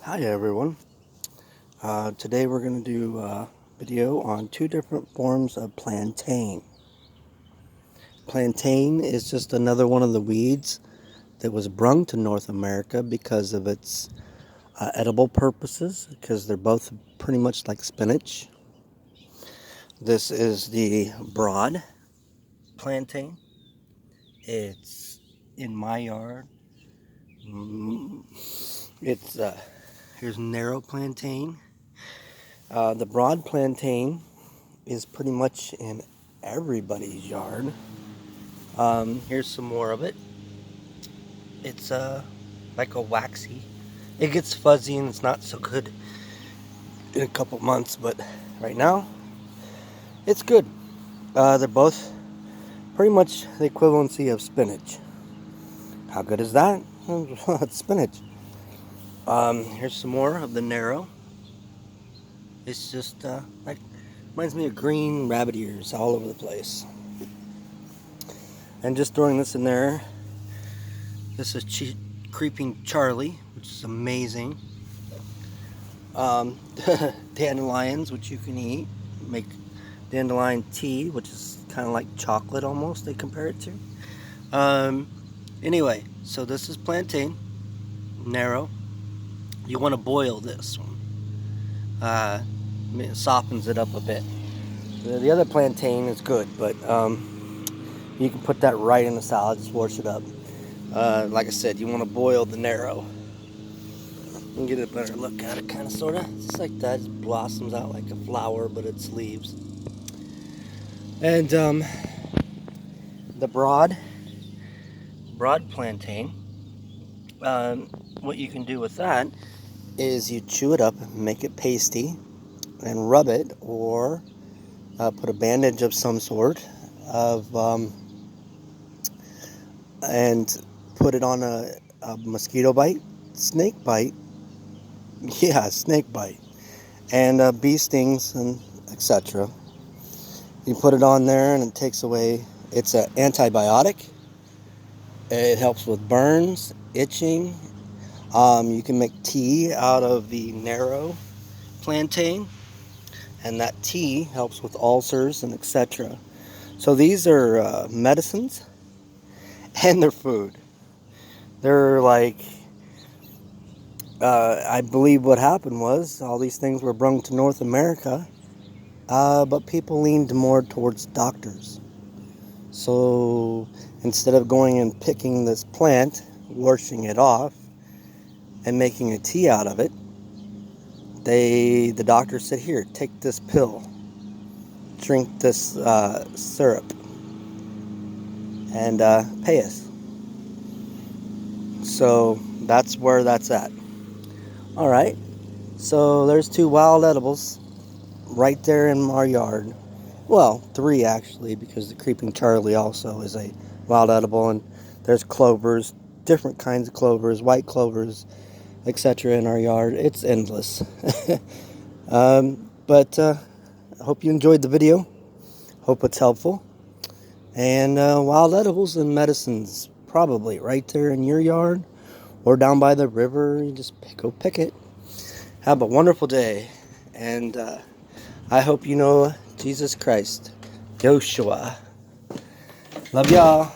Hi everyone. Today we're going to do a video on two different forms of plantain. Plantain is just another one of the weeds that was brung to North America because of its edible purposes, because they're both pretty much like spinach. This is the broad plantain. It's in my yard. It's here's narrow plantain. The broad plantain is pretty much in everybody's yard. Here's some more of it. It's like a waxy. It gets fuzzy and it's not so good in a couple months, but right now it's good. They're both pretty much the equivalency of spinach. How good is that? It's spinach. Here's some more of the narrow. It's just like reminds me of green rabbit ears all over the place. And just throwing this in there. This is Creeping Charlie, which is amazing. Dandelions, which you can eat. Make dandelion tea, which is kind of like chocolate almost, they compare it to. Anyway, so this is plantain, narrow. You want to boil this one. It softens it up a bit. The other plantain is good, but you can put that right in the salad, just wash it up. Like I said, you want to boil the narrow. You can get a better look at it, kind of, sort of. It's like that. It just blossoms out like a flower, but it's leaves. And the broad plantain, what you can do with that is you chew it up, make it pasty, and rub it, or put a bandage of some sort of, and put it on a mosquito bite, snake bite. Yeah, snake bite, and bee stings, and etc. You put it on there, and it takes away. It's an antibiotic. It helps with burns, itching. You can make tea out of the narrow plantain, and that tea helps with ulcers and etc. So these are medicines, and they're food. They're like. I believe what happened was all these things were brung to North America, but people leaned more towards doctors. So instead of going and picking this plant, washing it off, and making a tea out of it, the doctor said, "Here, take this pill, drink this syrup, and pay us." So that's where that's at. All right, so there's two wild edibles right there in our yard. Well, three actually, because the Creeping Charlie also is a wild edible, and there's clovers, different kinds of clovers, white clovers, etc. in our yard. It's endless. But I hope you enjoyed the video. Hope it's helpful. And wild edibles and medicines, probably right there in your yard or down by the river. You just go pick it. Have a wonderful day, and I hope you know Jesus Christ. Joshua. Love y'all.